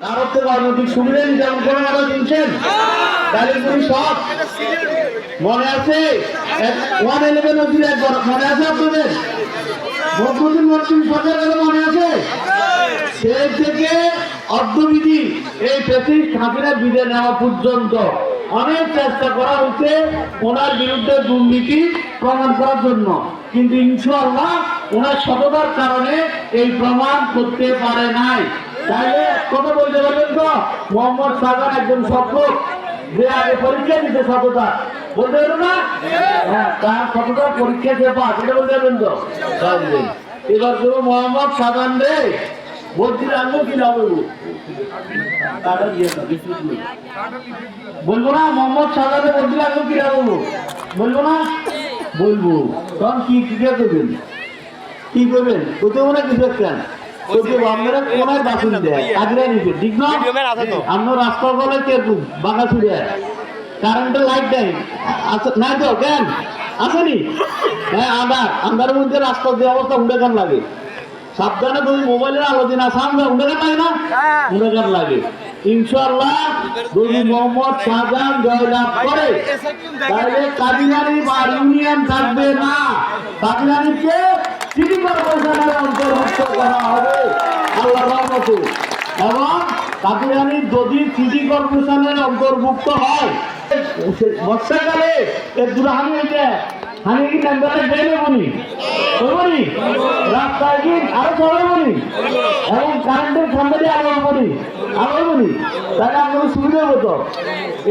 কারোর থেকে অনৈতিক সুবিধা যেমন কোনো আরো কিনছেন তাহলে তুমি সব মনে আছে 111 নদীর একবার মনে আছে আপনাদের বদরুদ্দিন মসজিদ সরকার কথা মনে আছে সেই থেকে অর্ধবিধি এই প্রেসিডেন্ট হাসিনা বিদায় নেওয়া পর্যন্ত অনেক চেষ্টা করা হয়েছে ওনার বিরুদ্ধে দুর্নীতি প্রমাণ করার জন্য, কিন্তু ইনশাআল্লাহ ওনার সততার কারণে এই প্রমাণ করতে পারে নাই। তাহলে কথা বলতে পারবেন তো মোহাম্মদ সাগান একজন সফল যে আগে পরীক্ষা দিতে সততা বলতে পারবেন না? হ্যাঁ, তার সততার পরীক্ষা যে পাস এটা বলতে পারবেন তো? এবার শুধু মোহাম্মদ সাগান রে বলছি রাখবো কি না বলবো বলবো না? মোহাম্মদ সাগানে বলছি রাখবো কি না বলবো বলবো না? বলবো। তখন কি কি করবেন? কি করবেন? ওতে মনে কিছু কেন আপনারা কোনায় বাসন দেয় আগড়ে নিবে ঠিক না? আমরা রাস্তা বলে কেরকম বাঁকা ছুড়ে কারেন্টের লাইট দেয় নাই তো কেন আসেনি? হ্যাঁ, আন্ধারের মধ্যে রাস্তা দিয়ে অবস্থা উঠে কেন লাগে? সাবধানে তুমি মোবাইলের আলোচনা সামনে উঠে কেন লাগে না? উঠে কেন লাগে? ইনশাআল্লাহ যদি মোহাম্মদ শাহজাহান জয়লাভ করে তাহলে কাদিয়ানী বা ইউনিয়ন থাকবে না, কাদিয়ানীকে সিটি কর্পোরেশনের অন্তর্ভুক্ত করা হবে আল্লাহর রহমতে। এবং কাদিয়ানী যদি সিটি কর্পোরেশনের অন্তর্ভুক্ত হয় বর্ষাকালে এর দূরে হানি কি নাম্বারে বেড়ে বলি বলি রাস্তায় কি আরো চলে বলি এবং কারেন্টের খাম্বা দিয়ে আলো বলি তাহলে আপনার সুবিধা হতো।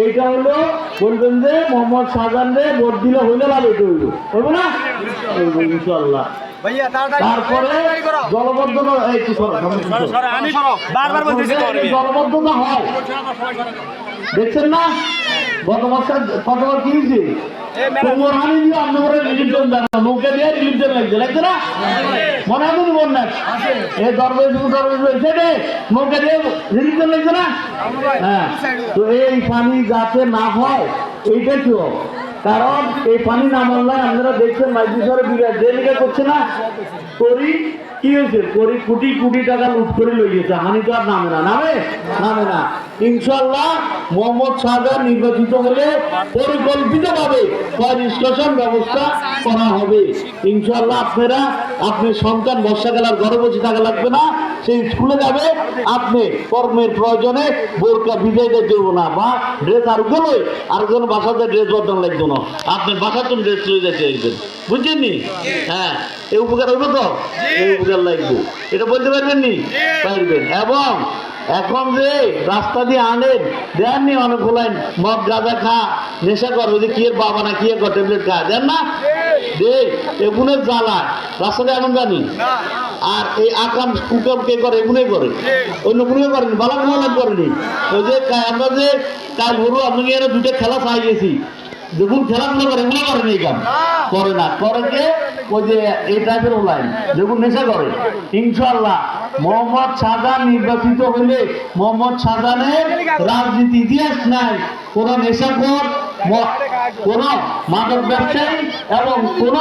এইটা হলো বলবেন যে মোহাম্মদ শাহজাহান রে ভোট দিলে হইলে লাভ হইতে হইল হইব না? ইনশাআল্লাহ। তারপরে জলবদ্ধতা জলবদ্ধতা হয় দেখছেন না? গত বছর কতবার কি হয়েছে? কোমরহানি দিয়ে আপনার রিলিফজন নৌকা দিয়ে রিলিফজন লাগছে না? মনে হবে মন না এই দরবেশ সেটে নৌকা দিয়ে রিলিফজন লাগছে না? হ্যাঁ, তো এই পানি যাতে না হয় এইটা কি কারণ এই পানি না মানলে আপনারা দেখছেন মাইজুসরে বিরাট যে করছে না করি কি হয়েছে করি কোটি কোটি টাকা লুট করে লই গেছে হানি তো আর নামে না। ইনশাআল্লাহ মোহাম্মদ শাহজাহান নির্বাচিত হলে পরিকল্পিতভাবে নিষ্কাশন ব্যবস্থা করা হবে ইনশাআল্লাহ। আপনার সন্তান বর্ষাকাল আর ঘরে বসে থাকা লাগবে না, সেই স্কুলে যাবে। আপনি কর্মের প্রয়োজনে বোরকা বিজয়টা দেবো না বা ড্রেস আরেকজন বাসাতে ড্রেস বদলানো লাগতো না, আপনার বাসার জন্য ড্রেস লয়ে যেতে একজন বুঝছেন নি? হ্যাঁ, এই উপকার হইব তো? এই উপকার লাগবে, এটা বলতে পারবেন নি? পারবেন। এবং এখন যে রাস্তা দিয়ে আনেন দেননি অনেক বলেন মদ গাঁজা খা নেশা কর ওই যে কি এর বাবা না কি এর ট্যাবলেট খা দেন না দে এগুনের জ্বালা রাস্তা দিয়ে আনন্দ জানি। আর এই আকাম কুকাম কে করে এগুলোই করে, অন্য কোনো করেনি বালা কোনো করেনি। ওই যে আমরা যে কাল ভরু আপনাকে এর দুটো খেলা চাই গেছি দেখুন খেলাধুলা করে এগুলো করেনি এই কাম করে না করে কে ওই যে এই টাইপের ওলাইন দেখুন নেশা করে। ইনশাআল্লাহ মোহাম্মদ শাহজাহান নির্বাচিত হলে মোহাম্মদ শাহজাহানের রাজনীতি ইতিহাস নাই কোন নেশাখোর কোন মাদক ব্যবসায়ী এবং কোন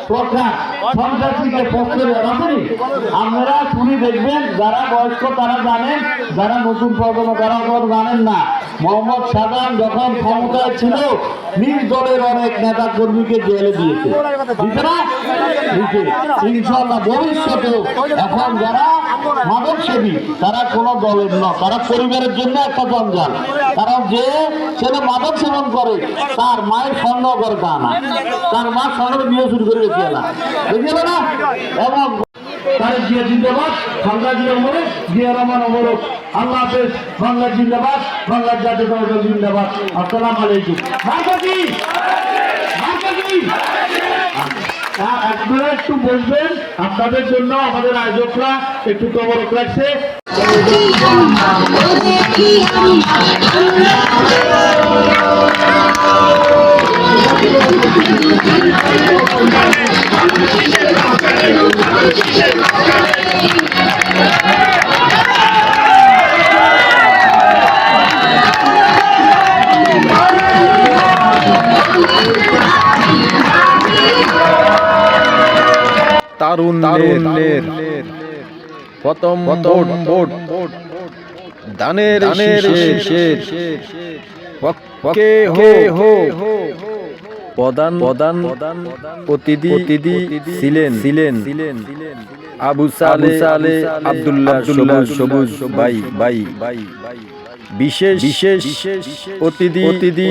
প্রকার সন্ত্রাসীকে পক্ষে রাখেনি। আপনারা শুনি দেখবেন যারা বয়স্ক তারা জানেন, যারা নতুন প্রজন্ম তারা জানেন না। মোহাম্মদ শাহজাহান যখন ক্ষমতায় ছিল নিজ দলের অনেক নেতা কর্মীকে জেলে দিয়েছে, ইনশাআল্লাহ ভবিষ্যতেও এখন যারা মাদক সেবী তারা কোন দলের নয়, তারা পরিবারের জন্য একটা জঞ্জাল। কারণ যে ছেলে মাদক সেবন করে তার মায়ের সন্দেহ করে তা না, তার মা সঙ্গে বিয়ে শুরু করে গেছে না বুঝলে না? এবং তার জিয়া জিন্দাবাদ, বাংলা জিয়া অমরক, জিয়া রহমান অমরক। আল্লাহ হাফেজ। বাংলা জিন্দাবাদ, বাংলার জাতীয় দল জিন্দাবাদ। আসসালামু আলাইকুম। আপনারা একটু বলবেন, আপনাদের জন্য আমাদের আয়োজকরা একটু তবরক রাখছে। তারুণ্যের প্রথম ভোট দানের শীষের পক্ষে হো প্রধান অতিথি ছিলেন আবু সালেহ আব্দুল্লাহ সবুজ ভাই বিশেষ অতিথি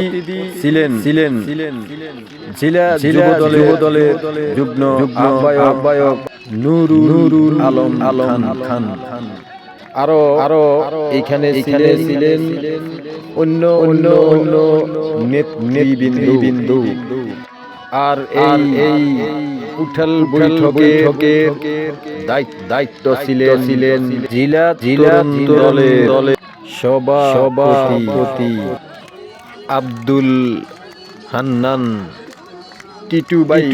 ছিলেন জেলা যুব দলের যুগ্ম আহ্বায়ক নুরুল আলম খান। আরো এখানে ছিলেন অন্য নেতৃবৃন্দ। আর এই উঠাল বৈঠকের দায়িত্ব ছিলেন জেলা দলের সভাপতি আব্দুল হান্নান টিটু ভাই।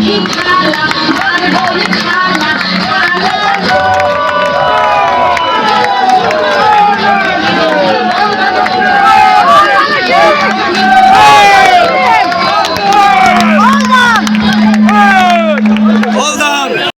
Keep